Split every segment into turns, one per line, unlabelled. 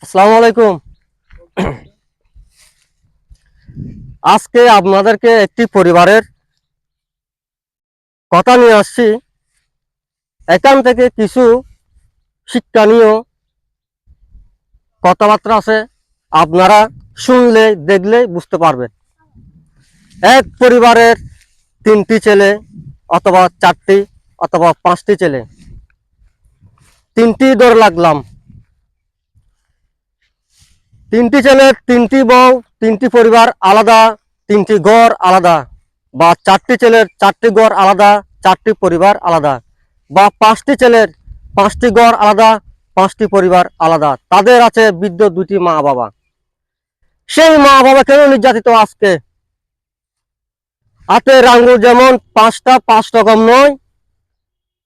আসসালামু আলাইকুম। আজকে আপনাদেরকে একটি পরিবারের কথা নিয়ে আসছি। এখান থেকে কিছু শিক্ষণীয় কথাবার্তা আছে, আপনারা শুনলে দেখলে বুঝতে পারবেন। এক পরিবারের 3টি ছেলে অথবা 4টি অথবা 5টি ছেলে, 3টি ধরে লাগলাম। 3টি ছেলের 3টি বউ, 3টি পরিবার আলাদা, 3টি ঘর আলাদা, বা 4টি ছেলের 4টি ঘর আলাদা, 4টি পরিবার আলাদা, বা 5টি ছেলের 5টি ঘর আলাদা, 5টি পরিবার আলাদা। তাদের আছে বৃদ্ধ 2টি মা বাবা। সেই মা বাবা কেন নির্যাতিত আজকে? হাতের আঙ্গুল যেমন 5টা 5 রকম নয়,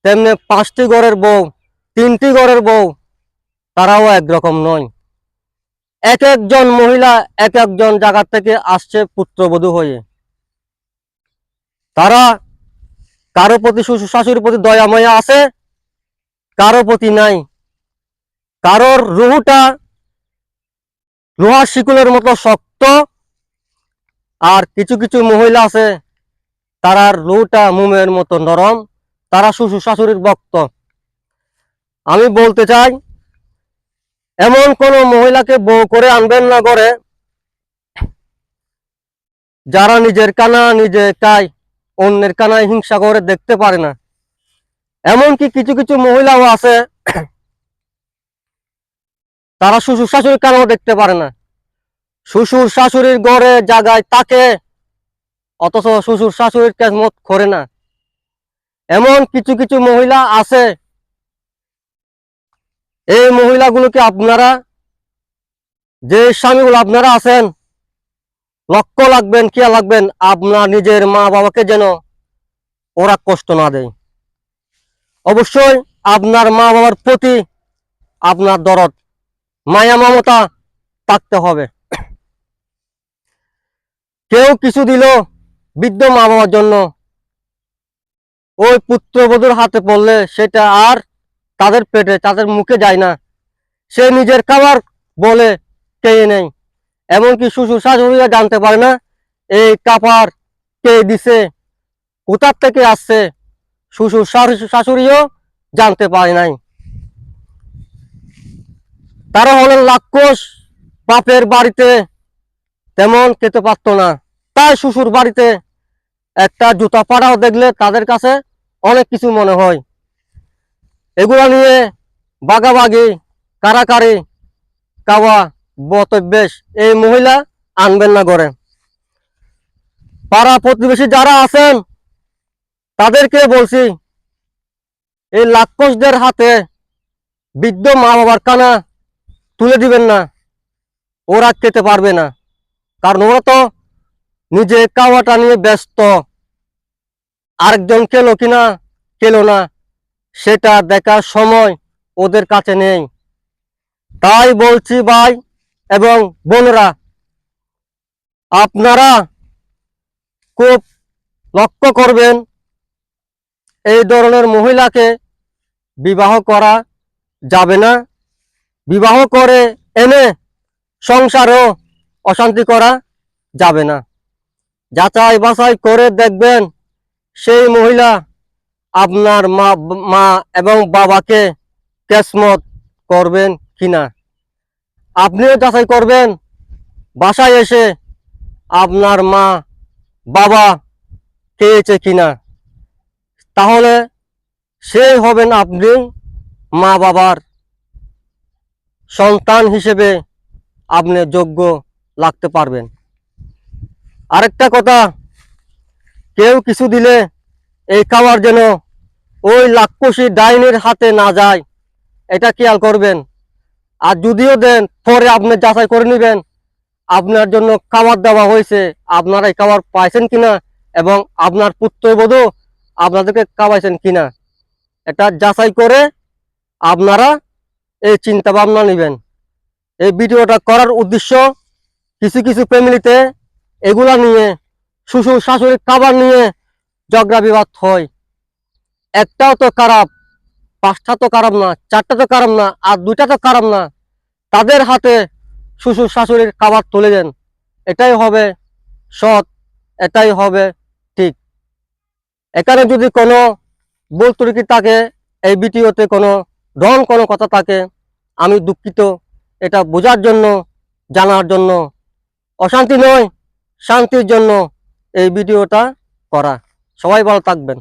তেমনি 5টি ঘরের বউ, 3টি ঘরের বউ তারাও একরকম নয়। এক একজন মহিলা এক একজন জায়গা থেকে আসছে পুত্রবধূ হয়ে। তারা কারো প্রতি শ্বশুর শাশুড়ির প্রতি দয়া মায়া আছে, কারো প্রতি নাই। কারোর রুহুটা লোহার শিকলের মতো শক্ত, আর কিছু কিছু মহিলা আছে তারার রুহুটা মোমের মতো নরম। তারা শ্বশুর শাশুড়ির ভক্ত। আমি বলতে চাই, এমন কোন মহিলাকে বউ করে আনবেন না ঘরে যারা নিজের কানা নিজে খায়, অন্যের কানায় হিংসা করে দেখতে পারে না। এমনকি কিছু কিছু মহিলাও আছে তারা শ্বশুর শাশুড়ির কানাও দেখতে পারে না। শ্বশুর শাশুড়ির ঘরে জায়গায় তাকে, অথচ শ্বশুর শাশুড়ির খেদমত করে না। এমন কিছু কিছু মহিলা আছে। এই মহিলাগুলোকে আপনারা, যে স্বামীগুলো আপনারা আছেন, লক্ষ্য রাখবেন, খেয়াল রাখবেন, আপনার নিজের মা বাবাকে যেন ওরা কষ্ট না দেয়। অবশ্যই আপনার মা বাবার প্রতি আপনার দরদ, মায়া মমতা থাকতে হবে। কেউ কিছু দিল বৃদ্ধ মা বাবার জন্য, ওই পুত্রবধূর হাতে পড়লে সেটা আর তাদের পেটে, তাদের মুখে যায় না। সে নিজের খাবার বলে খেয়ে নেই। এমনকি শ্বশুর শাশুড়িরা জানতে পারে না এই খাবার কে দিছে, কোথার থেকে আসছে, শ্বশুর শাশুড়িও জানতে পারে নাই। তারা হলেন রাক্ষস, বাপের বাড়িতে তেমন খেতে পারত না, তাই শ্বশুর বাড়িতে একটা জুতা পাড়াও দেখলে তাদের কাছে অনেক কিছু মনে হয়। এগুলো নিয়ে বাগাবাগি, কারাকারি, কাওয়া বতবেশ এই মহিলা আনবেন না ঘরে। পাড়া প্রতিবেশী যারা আছেন তাদেরকে বলছি, এই রাক্ষসদের হাতে বৃদ্ধ মা বাবার কানা তুলে দিবেন না। ওরা খেতে পারবে না, কারণ ওরা তো নিজে খাওয়াটা নিয়ে ব্যস্ত। আরেকজন খেলো কিনা খেলো না সেটা দেখার সময় ওদের কাছে নেই। তাই বলছি ভাই এবং বোনেরা, আপনারা খুব লক্ষ্য করবেন, এই ধরনের মহিলাকে বিবাহ করা যাবে না। বিবাহ করে এনে সংসারও অশান্তি করা যাবে না। যাচাই বাছাই করে দেখবেন সেই মহিলা আপনার মা এবং বাবাকে কেসমত করবেন কিনা। আপনিও যাচাই করবেন বাসায় এসে আপনার মা বাবা খেয়েছে কিনা। তাহলে সেই হবেন আপনি মা বাবার সন্তান হিসেবে আপনি যোগ্য লাগতে পারবেন। আরেকটা কথা, কেউ কিছু দিলে এই খাবার যেন ওই লাক্ষসী ডাইনের হাতে না যায়, এটা খেয়াল করবেন। আর যদিও দেন, পরে আপনি যাচাই করে নেবেন আপনার জন্য খাবার দেওয়া হয়েছে, আপনারা এই খাবার পাইছেন কিনা এবং আপনার পুত্রবধূ আপনাদেরকে খাওয়াইছেন কিনা। এটা যাচাই করে আপনারা এই চিন্তা ভাবনা নেবেন। এই ভিডিওটা করার উদ্দেশ্য, কিছু কিছু ফ্যামিলিতে এগুলা নিয়ে, শ্বশুর শাশুড়ির খাবার নিয়ে ঝগড়া বিবাদ হয়। একটাও তো খারাপ, 5টা তো খারাপ না, 4টা তো খারাপ না, আর 2টা তো খারাপ না, তাদের হাতে শ্বশুর শাশুড়ির খাবার তুলে দেন। এটাই হবে সৎ, এটাই হবে ঠিক। এখানে যদি কোনো ভুল ত্রুটি থাকে, এই ভিডিওতে কোনো কোনো কথা থাকে, আমি দুঃখিত। এটা বোঝার জন্য, জানার জন্য, অশান্তি নয় শান্তির জন্য এই ভিডিওটা করা। সবাই ভালো থাকবেন।